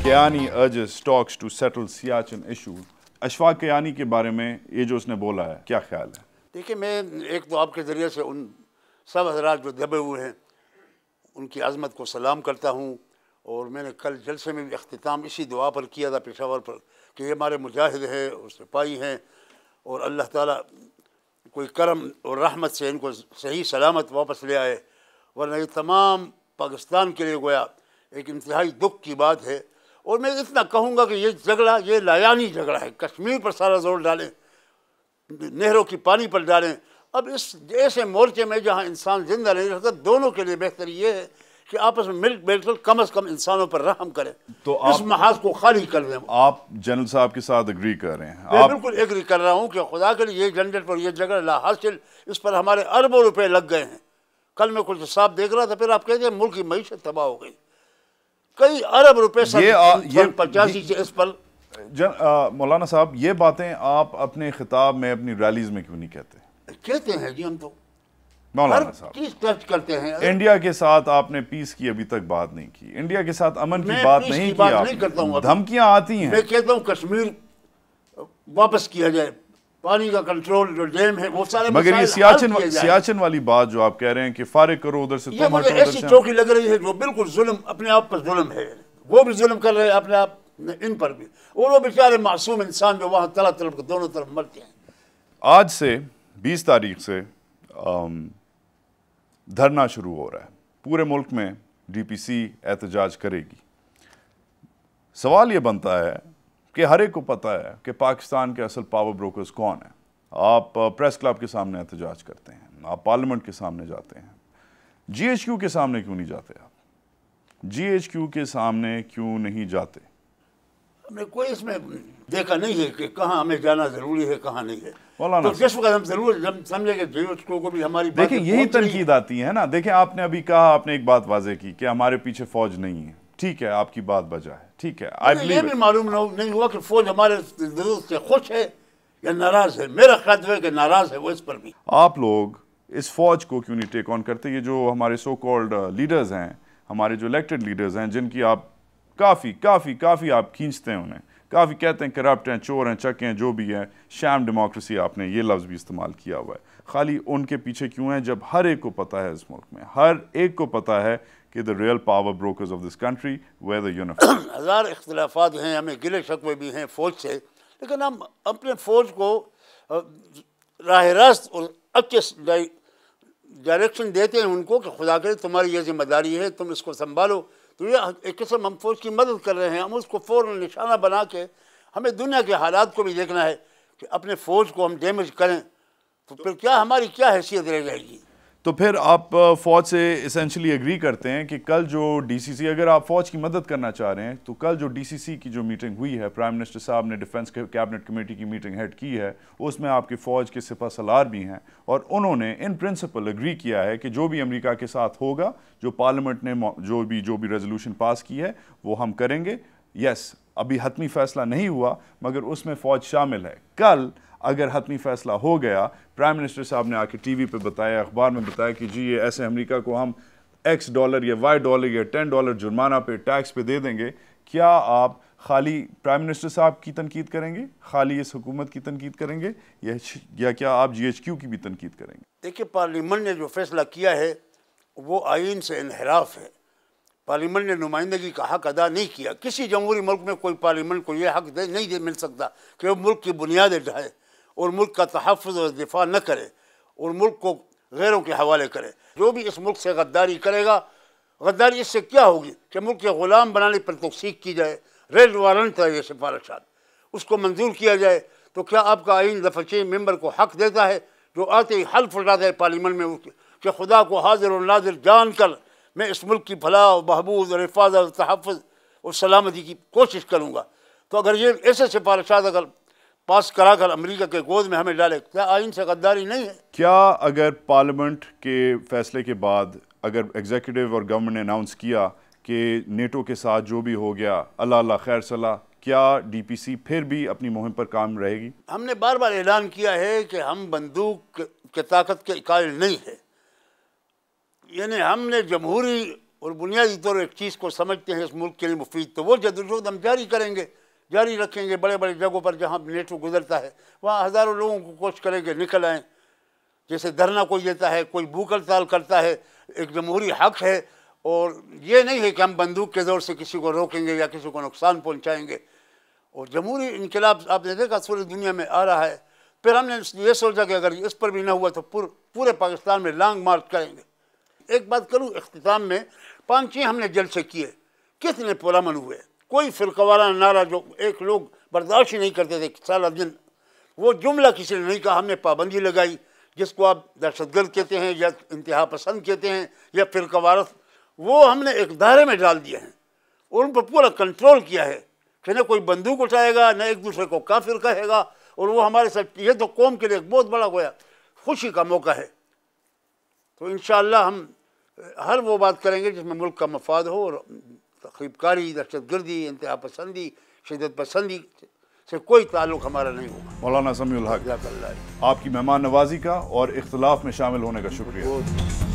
Kayani urges talks to settle Siachen issue. Ashfaq Kayani के बारे में ये जो उसने बोला है, क्या ख्याल है? देखिए, मैं एक तो आपके ज़रिए से उन सब हज़रात जो दबे हुए हैं उनकी अज़मत को सलाम करता हूँ। और मैंने कल जलसे में भी अख्तिताम इसी दुआ पर किया था पेशावर पर कि ये हमारे मुजाहिद हैं और सिपाही हैं और अल्लाह ताला कोई करम और रहमत से इनको सही सलामत वापस ले आए, वरना ये तमाम पाकिस्तान के लिए गोया एक इंतहाई दुख की बात है। और मैं इतना कहूँगा कि ये झगड़ा ये लायानी झगड़ा है। कश्मीर पर सारा जोर डालें, नहरों की पानी पर डालें। अब इस ऐसे मोर्चे में जहाँ इंसान जिंदा नहीं रहता, दोनों के लिए बेहतर ये है कि आपस में मिल बैठकर कम से कम इंसानों पर रहम करें, तो इस महाज को खाली कर दें। आप जनरल साहब के साथ एग्री कर रहे हैं? मैं बिल्कुल एग्री कर रहा हूँ कि खुदा के लिए ये झंझट पर ये झगड़ा ला हासिल, इस पर हमारे अरबों रुपए लग गए हैं। कल मैं कुछ हिसाब देख रहा था, फिर आप कहते हैं मुल्क की मईशत तबाह हो गई, कई अरब रुपए ये 85 से इस पर। मौलाना साहब, ये बातें आप अपने खिताब में अपनी रैलीज में क्यों नहीं कहते? कहते हैं जी, हम तो मौलाना साहब चीज टच करते हैं। इंडिया के साथ आपने पीस की अभी तक बात नहीं की, इंडिया के साथ अमन की बात नहीं की, नहीं करता हूं। धमकियां आती हैं। मैं कहता हूं कश्मीर वापस किया जाए, पानी का कंट्रोल जो डैम है वो सारे, मगर ये सियाचिन वाली बात जो आप कह रहे हैं कि फारिग करो उधर से, ये मुझे ऐसी चौकी लग रही है जो बिल्कुल जुल्म, अपने आप पर जुल्म है। वो भी जुल्म कर रहे हैं अपने आप इन पर भी, और वो बेचारे मासूम इंसान जो वहां तला तलब के दोनों तरफ मरते हैं। आज से 20 तारीख से धरना शुरू हो रहा है, पूरे मुल्क में डीपीसी एहतजाज करेगी। सवाल ये बनता है कि हर एक को पता है कि पाकिस्तान के असल पावर ब्रोकर्स कौन है। आप प्रेस क्लब के सामने एहतजाज करते हैं, आप पार्लियामेंट के सामने जाते हैं, जीएचक्यू के सामने क्यों नहीं जाते? आप जीएचक्यू के सामने क्यों नहीं जाते? हमने कोई इसमें देखा नहीं है कि कहाँ हमें जाना जरूरी है, कहाँ नहीं है। मौलाना तो जिस वक्त हम जरूर समझेंगे जीएचक्यू को भी हमारी देखिए यही तनकीद आती है ना। देखिए आपने अभी कहा, आपने एक बात वाजे की कि हमारे पीछे फौज नहीं है, ठीक है, आपकी बात बजा है, ठीक है। ये भी मालूम नहीं हुआ कि फौज हमारे से खुश है या नाराज है। मेरा ख्याल है कि नाराज है वो इस पर भी। आप लोग इस फौज को क्यों नहीं टेक ऑन करते? ये जो हमारे सो कॉल्ड लीडर्स हैं, हमारे जो इलेक्टेड लीडर्स हैं, जिनकी आप काफ़ी आप खींचते हैं उन्हें, काफ़ी कहते हैं करप्ट हैं, चोर हैं, चक्के हैं, जो भी है, शैम डेमोक्रेसी, आपने ये लफ्ज़ भी इस्तेमाल किया हुआ है। खाली उनके पीछे क्यों है, जब हर एक को पता है इस मुल्क में, हर एक को पता है कि the real power brokers of this country wear the uniform. हज़ार इख्तिलाफात हैं, हमें गिले शिकवे भी हैं फ़ौज से, लेकिन हम अपने फ़ौज को राह रास्त और अच्छे डायरेक्शन देते हैं उनको कि खुदा करे तुम्हारी ये जिम्मेदारी है, तुम इसको संभालो। तो ये एक किस्म हम फौज की मदद कर रहे हैं। हम उसको फ़ौरन निशाना बना के, हमें दुनिया के हालात को भी देखना है कि अपने फ़ौज को हम डैमेज करें तो फिर क्या हमारी क्या हैसियत रह जाएगी। तो फिर आप फ़ौज से इसेंशली एग्री करते हैं कि कल जो डीसीसी, अगर आप फ़ौज की मदद करना चाह रहे हैं तो कल जो डीसीसी की जो मीटिंग हुई है, प्राइम मिनिस्टर साहब ने डिफेंस कैबिनेट कमेटी की मीटिंग हेड की है, उसमें आपकी फ़ौज के सिपह सलार भी हैं और उन्होंने इन प्रिंसिपल एग्री किया है कि जो भी अमेरिका के साथ होगा, जो पार्लियामेंट ने जो भी रेजोल्यूशन पास की है वो हम करेंगे। यस, अभी हतमी फैसला नहीं हुआ मगर उसमें फ़ौज शामिल है। कल अगर हतमी फैसला हो गया, प्राइम मिनिस्टर साहब ने आके टीवी पे बताया, अखबार में बताया कि जी ये ऐसे अमेरिका को हम $X या $Y या $10 जुर्माना पे, टैक्स पे दे देंगे, क्या आप खाली प्राइम मिनिस्टर साहब की तनकीद करेंगे, खाली इस हुकूमत की तनकीद करेंगे, या क्या आप जीएचक्यू की भी तनकीद करेंगे? देखिए, पार्लियामेंट ने जो फैसला किया है वो आइन से इनहराफ है। पार्लियामेंट ने नुमाइंदगी का हक अदा नहीं किया। किसी जमहूरी मुल्क में कोई पार्लियामेंट को यह हक नहीं मिल सकता कि वो मुल्क की बुनियादें ढाए और मुल्क का तहफ़्फ़ुज़ और दिफा न करे और मुल्क को गैरों के हवाले करे। जो भी इस मुल्क से गद्दारी करेगा, गद्दारी इससे क्या होगी कि मुल्क के ग़ुलाम बनाने पर तौसीक़ की जाए, रेड वारंट है ये सिफारिशात, उसको मंजूर किया जाए। तो क्या आपका आइन दफ़ा 6 मेंबर को हक़ देता है जो आते ही हल्फ उठाता है पार्लियामेंट में कि खुदा को हाजिर और नाजिर जान कर मैं इस मुल्क की फलाह और बहबूद और हिफाजत और तहफ़्फ़ुज़ और सलामती की कोशिश करूँगा। तो अगर ये ऐसे सिफारिशात अगर पास करा कर अमेरिका के गोद में हमें डाले, क्या आइन से गद्दारी नहीं है? क्या अगर पार्लियामेंट के फैसले के बाद अगर एग्जीक्यूटिव और गवर्नमेंट ने अनाउंस किया कि नेटो के साथ जो भी हो गया अल्लाह अल्लाह खैर सलाह, क्या डीपीसी फिर भी अपनी मुहिम पर काम रहेगी? हमने बार बार ऐलान किया है कि हम बंदूक के ताकत के कायल नहीं है। यानी हमने जमहूरी और बुनियादी तौर एक चीज़ को समझते हैं इस मुल्क के लिए मुफीद, तो वो जदोजहद हम जारी करेंगे, जारी रखेंगे। बड़े बड़े जगहों पर जहाँ नेटो गुजरता है वहाँ हज़ारों लोगों को कोशिश करेंगे निकल आएँ। जैसे धरना कोई देता है, कोई भूख हड़ताल करता है, एक जमहूरी हक है, और ये नहीं है कि हम बंदूक के ज़ोर से किसी को रोकेंगे या किसी को नुकसान पहुँचाएँगे। और जमहूरी इनकलाब आपने देखा पूरी दुनिया में आ रहा है। फिर हमने ये सोचा कि अगर इस पर भी ना हुआ तो पूरे पाकिस्तान में लॉन्ग मार्च करेंगे। एक बात करूँ इख्तिताम में, 5-6 हमने जलसे किए, कितने पुरअमन हुए। कोई फिरकवाराना नारा जो एक लोग बर्दाश्त ही नहीं करते थे सारा दिन, वो जुमला किसी ने नहीं कहा। हमने पाबंदी लगाई, जिसको आप दहशतगर्द कहते हैं या इंतहा पसंद कहते हैं या फिरकवारत, वो हमने एक दायरे में डाल दिए हैं और उन पर पूरा कंट्रोल किया है कि न कोई बंदूक उठाएगा, न एक दूसरे को काफिर कहेगा। और वो हमारे साथ, ये तो कौम के लिए एक बहुत बड़ा गोया खुशी का मौका है। तो इंशाअल्लाह हम हर वो बात करेंगे जिसमें मुल्क का मफाद हो, और तख़रीबकारी, दहशतगर्दी, इंतहा पसंदी, शिद्दत पसंदी से कोई ताल्लुक़ हमारा नहीं होगा। मौलाना समीउल हक, आपकी मेहमान नवाजी का और इख्तिलाफ में शामिल होने का शुक्रिया।